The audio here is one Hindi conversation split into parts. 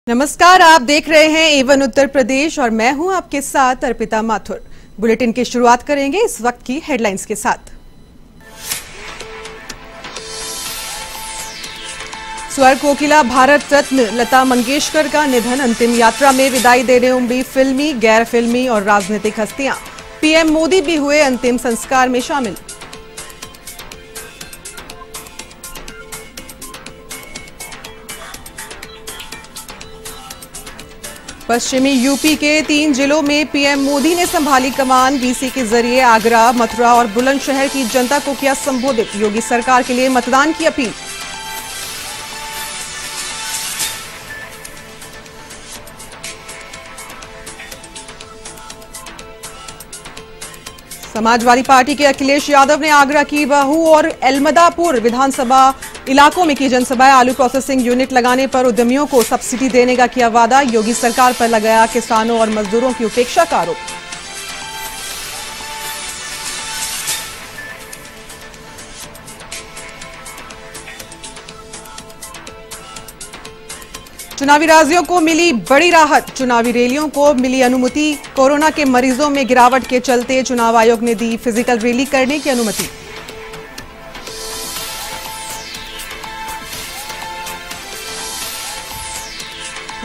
नमस्कार, आप देख रहे हैं एवन उत्तर प्रदेश और मैं हूं आपके साथ अर्पिता माथुर। बुलेटिन की शुरुआत करेंगे इस वक्त की हेडलाइंस के साथ। स्वर कोकिला भारत रत्न लता मंगेशकर का निधन, अंतिम यात्रा में विदाई देने उमड़ी फिल्मी, गैर फिल्मी और राजनीतिक हस्तियां। पीएम मोदी भी हुए अंतिम संस्कार में शामिल। पश्चिमी यूपी के 3 जिलों में पीएम मोदी ने संभाली कमान। वीसी के जरिए आगरा, मथुरा और बुलंदशहर की जनता को किया संबोधित। योगी सरकार के लिए मतदान की अपील। समाजवादी पार्टी के अखिलेश यादव ने आगरा की बहू और एलमदापुर विधानसभा इलाकों में की जनसभाएं। आलू प्रोसेसिंग यूनिट लगाने पर उद्यमियों को सब्सिडी देने का किया वादा। योगी सरकार पर लगाया किसानों और मजदूरों की उपेक्षा का आरोप। चुनावी राजियों को मिली बड़ी राहत, चुनावी रैलियों को मिली अनुमति। कोरोना के मरीजों में गिरावट के चलते चुनाव आयोग ने दी फिजिकल रैली करने की अनुमति।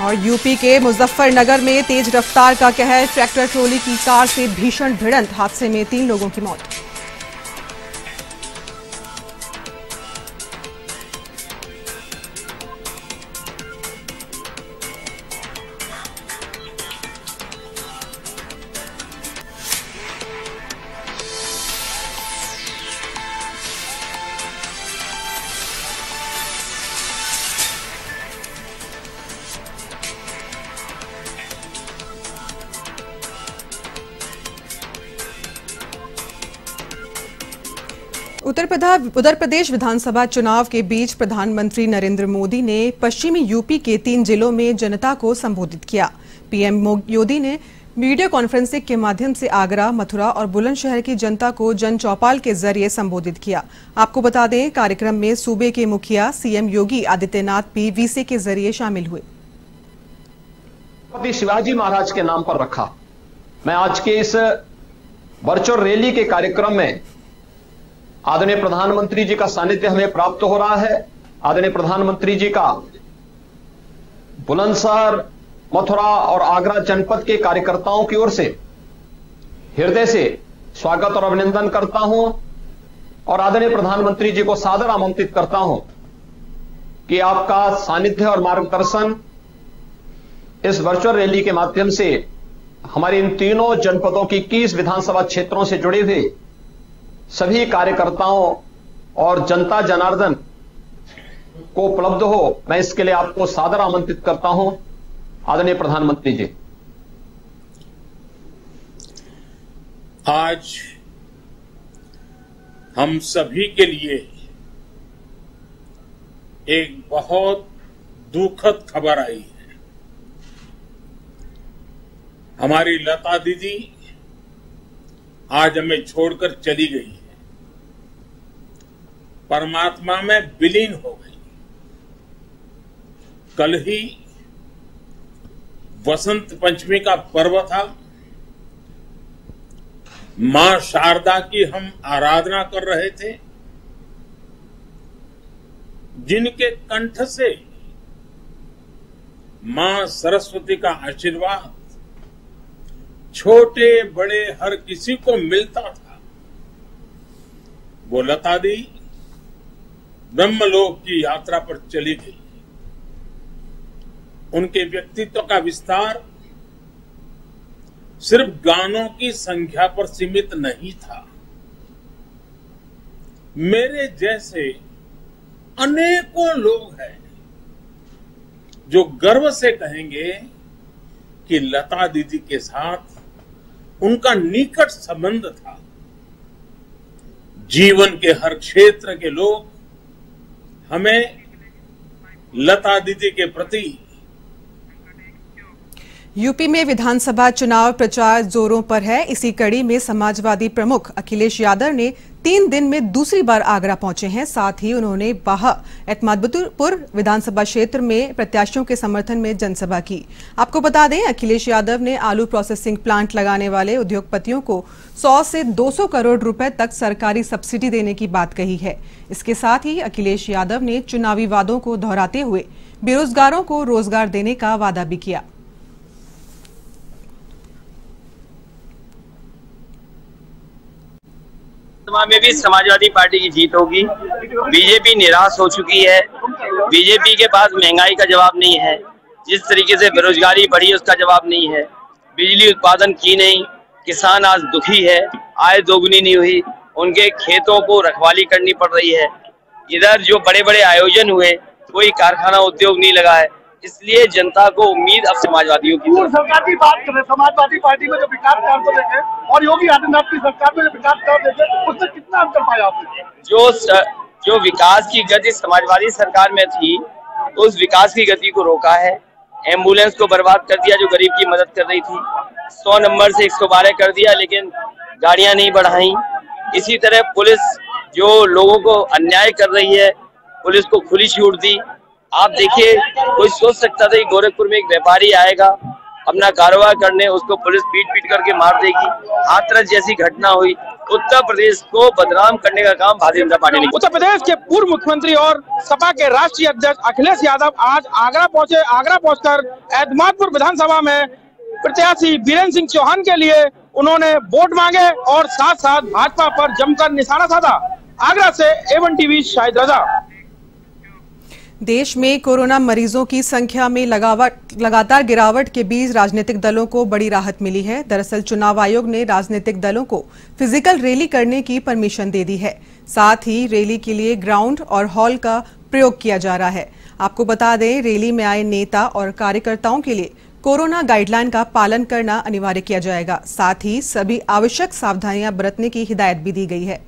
और यूपी के मुजफ्फरनगर में तेज रफ्तार का कहर, ट्रैक्टर ट्रॉली की कार से भीषण भिड़ंत, हादसे में 3 लोगों की मौत। उत्तर प्रदेश विधानसभा चुनाव के बीच प्रधानमंत्री नरेंद्र मोदी ने पश्चिमी यूपी के 3 जिलों में जनता को संबोधित किया। पीएम मोदी ने वीडियो कॉन्फ्रेंसिंग के माध्यम से आगरा, मथुरा और बुलंदशहर की जनता को जन चौपाल के जरिए संबोधित किया। आपको बता दें, कार्यक्रम में सूबे के मुखिया सीएम योगी आदित्यनाथ भी वीसी के जरिए शामिल हुए। शिवाजी महाराज के नाम पर रखा। मैं आज के इस वर्चुअल रैली के कार्यक्रम में आदरणीय प्रधानमंत्री जी का सानिध्य हमें प्राप्त हो रहा है। आदरणीय प्रधानमंत्री जी का बुलंदशहर, मथुरा और आगरा जनपद के कार्यकर्ताओं की ओर से हृदय से स्वागत और अभिनंदन करता हूं और आदरणीय प्रधानमंत्री जी को सादर आमंत्रित करता हूं कि आपका सानिध्य और मार्गदर्शन इस वर्चुअल रैली के माध्यम से हमारे इन तीनों जनपदों की 21 विधानसभा क्षेत्रों से जुड़े हुए सभी कार्यकर्ताओं और जनता जनार्दन को उपलब्ध हो, मैं इसके लिए आपको सादर आमंत्रित करता हूं। आदरणीय प्रधानमंत्री जी, आज हम सभी के लिए एक बहुत दुखद खबर आई है। हमारी लता दीदी आज हमें छोड़कर चली गई है, परमात्मा में विलीन हो गई। कल ही वसंत पंचमी का पर्व था। मां शारदा की हम आराधना कर रहे थे, जिनके कंठ से मां सरस्वती का आशीर्वाद छोटे बड़े हर किसी को मिलता था। वो लता दी ब्रह्मलोक की यात्रा पर चली गई। उनके व्यक्तित्व का विस्तार सिर्फ गानों की संख्या पर सीमित नहीं था। मेरे जैसे अनेकों लोग हैं जो गर्व से कहेंगे कि लता दीदी के साथ उनका निकट संबंध था। जीवन के हर क्षेत्र के लोग हमें लता दीदी के प्रति। यूपी में विधानसभा चुनाव प्रचार जोरों पर है। इसी कड़ी में समाजवादी प्रमुख अखिलेश यादव ने 3 दिन में दूसरी बार आगरा पहुंचे हैं। साथ ही उन्होंने एतमादपुर विधानसभा क्षेत्र में प्रत्याशियों के समर्थन में जनसभा की। आपको बता दें, अखिलेश यादव ने आलू प्रोसेसिंग प्लांट लगाने वाले उद्योगपतियों को 100 से 200 करोड़ रुपए तक सरकारी सब्सिडी देने की बात कही है। इसके साथ ही अखिलेश यादव ने चुनावी वादों को दोहराते हुए बेरोजगारों को रोजगार देने का वादा भी किया। में भी समाजवादी पार्टी की जीत होगी। बीजेपी निराश हो चुकी है। बीजेपी के पास महंगाई का जवाब नहीं है, जिस तरीके से बेरोजगारी बढ़ी उसका जवाब नहीं है, बिजली उत्पादन की नहीं, किसान आज दुखी है, आय दोगुनी नहीं हुई, उनके खेतों को रखवाली करनी पड़ रही है। इधर जो बड़े बड़े आयोजन हुए कोई कारखाना उद्योग नहीं लगा है, इसलिए जनता को उम्मीद अब समाजवादियों की सरकार की बात करें। समाजवादी पार्टी में जो विकास कार्य को देखे और योगी आदित्यनाथ की सरकार में जो विकास कार्य देखे, उससे कितना अंतर पाया आपने? जो विकास की गति समाजवादी सरकार में थी, उस विकास की गति को रोका है। एम्बुलेंस को बर्बाद कर दिया जो गरीब की मदद कर रही थी। 100 नंबर से 112 कर दिया, लेकिन गाड़ियां नहीं बढ़ाई। इसी तरह पुलिस जो लोगों को अन्याय कर रही है, पुलिस को खुली छूट दी। आप देखिए, कोई सोच सकता था कि गोरखपुर में एक व्यापारी आएगा अपना कारोबार करने, उसको पुलिस पीट करके मार देगी। हाथरस जैसी घटना हुई। उत्तर प्रदेश को बदनाम करने का काम भारतीय जनता पार्टी ने। उत्तर प्रदेश के पूर्व मुख्यमंत्री और सपा के राष्ट्रीय अध्यक्ष अखिलेश यादव आज आगरा पहुंचे। आगरा पहुंचकर एतमादपुर विधानसभा में प्रत्याशी बीरेन्द्र सिंह चौहान के लिए उन्होंने वोट मांगे और साथ साथ भाजपा पर जमकर निशाना साधा। आगरा से A1 टीवी शाहिद रजा। देश में कोरोना मरीजों की संख्या में लगातार गिरावट के बीच राजनीतिक दलों को बड़ी राहत मिली है। दरअसल चुनाव आयोग ने राजनीतिक दलों को फिजिकल रैली करने की परमिशन दे दी है। साथ ही रैली के लिए ग्राउंड और हॉल का प्रयोग किया जा रहा है। आपको बता दें, रैली में आए नेता और कार्यकर्ताओं के लिए कोरोना गाइडलाइन का पालन करना अनिवार्य किया जाएगा। साथ ही सभी आवश्यक सावधानियां बरतने की हिदायत भी दी गई है।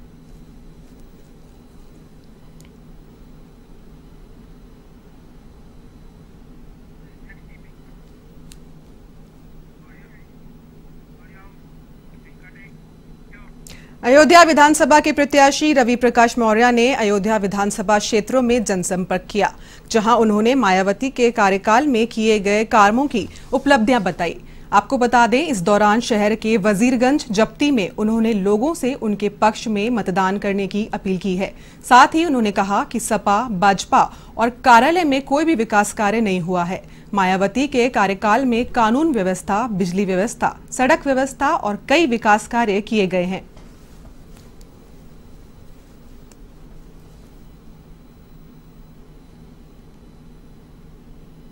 अयोध्या विधानसभा के प्रत्याशी रवि प्रकाश मौर्य ने अयोध्या विधानसभा क्षेत्रों में जनसंपर्क किया, जहां उन्होंने मायावती के कार्यकाल में किए गए कामों की उपलब्धियां बताई। आपको बता दें, इस दौरान शहर के वजीरगंज जप्ती में उन्होंने लोगों से उनके पक्ष में मतदान करने की अपील की है। साथ ही उन्होंने कहा कि सपा, भाजपा और कार्यालय में कोई भी विकास कार्य नहीं हुआ है। मायावती के कार्यकाल में कानून व्यवस्था, बिजली व्यवस्था, सड़क व्यवस्था और कई विकास कार्य किए गए हैं।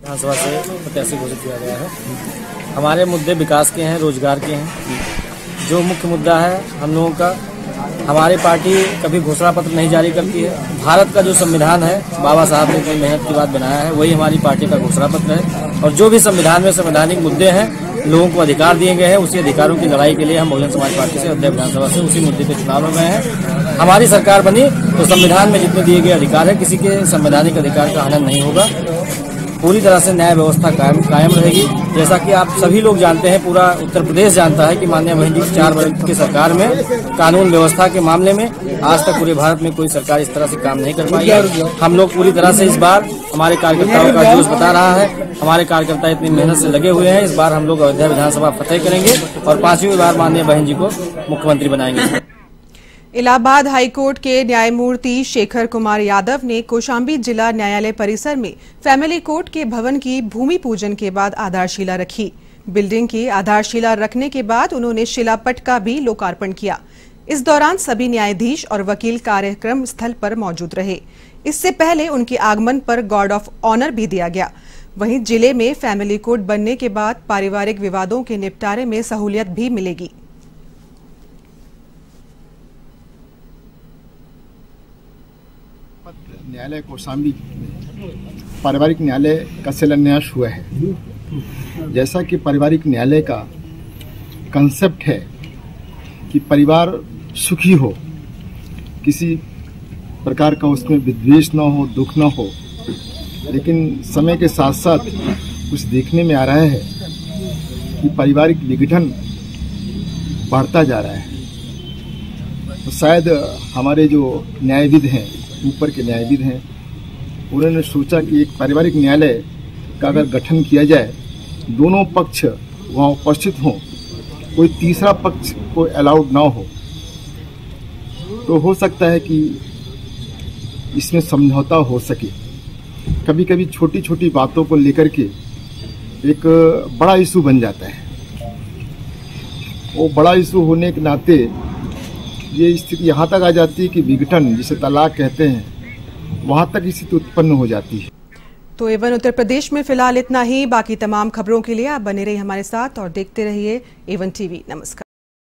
विधानसभा से प्रत्याशी घोषित किया गया है। हमारे मुद्दे विकास के हैं, रोजगार के हैं। जो मुख्य मुद्दा है हम लोगों का, हमारी पार्टी कभी घोषणा पत्र नहीं जारी करती है। भारत का जो संविधान है, बाबा साहब ने इतनी मेहनत के बाद बनाया है, वही हमारी पार्टी का घोषणा पत्र है। और जो भी संविधान में संवैधानिक मुद्दे हैं, लोगों को अधिकार दिए गए हैं, उसी अधिकारों की लड़ाई के लिए हम बहुजन समाज पार्टी से अयोध्या विधानसभा से उसी मुद्दे पे चुनाव लड़ रहे हैं। हमारी सरकार बनी तो संविधान में जितने दिए गए अधिकार है, किसी के संवैधानिक अधिकार का हनन नहीं होगा। पूरी तरह से न्याय व्यवस्था कायम रहेगी। जैसा कि आप सभी लोग जानते हैं, पूरा उत्तर प्रदेश जानता है कि माननीय बहन जी 4 वर्ष की सरकार में कानून व्यवस्था के मामले में आज तक पूरे भारत में कोई सरकार इस तरह से काम नहीं कर पाई है। हम लोग पूरी तरह से इस बार, हमारे कार्यकर्ताओं का जोश बता रहा है, हमारे कार्यकर्ता इतनी मेहनत से लगे हुए हैं। इस बार हम लोग अयोध्या विधानसभा फतेह करेंगे और 5वीं बार माननीय बहन जी को मुख्यमंत्री बनाएंगे। इलाहाबाद हाईकोर्ट के न्यायमूर्ति शेखर कुमार यादव ने कौशाम्बी जिला न्यायालय परिसर में फैमिली कोर्ट के भवन की भूमि पूजन के बाद आधारशिला रखी। बिल्डिंग की आधारशिला रखने के बाद उन्होंने शिलापट का भी लोकार्पण किया। इस दौरान सभी न्यायाधीश और वकील कार्यक्रम स्थल पर मौजूद रहे। इससे पहले उनके आगमन पर गार्ड ऑफ ऑनर भी दिया गया। वहीं जिले में फैमिली कोर्ट बनने के बाद पारिवारिक विवादों के निपटारे में सहूलियत भी मिलेगी। न्यायालय कौशाम्बी पारिवारिक न्यायालय का शिलान्यास हुआ है। जैसा कि पारिवारिक न्यायालय का कंसेप्ट है कि परिवार सुखी हो, किसी प्रकार का उसमें विद्वेष न हो, दुख न हो, लेकिन समय के साथ साथ कुछ देखने में आ रहा है कि पारिवारिक विघटन बढ़ता जा रहा है। तो शायद हमारे जो न्यायविद हैं, ऊपर के न्यायविद हैं, उन्होंने सोचा कि एक पारिवारिक न्यायालय का अगर गठन किया जाए, दोनों पक्ष वहाँ उपस्थित हों, कोई तीसरा पक्ष को अलाउड ना हो, तो हो सकता है कि इसमें समझौता हो सके। कभी कभी छोटी छोटी बातों को लेकर के एक बड़ा इशू बन जाता है। वो बड़ा इशू होने के नाते ये स्थिति यहाँ तक आ जाती है कि विघटन, जिसे तलाक कहते हैं, वहाँ तक स्थिति उत्पन्न हो जाती है। तो एवन उत्तर प्रदेश में फिलहाल इतना ही। बाकी तमाम खबरों के लिए आप बने रहिए हमारे साथ और देखते रहिए एवन टीवी। नमस्कार।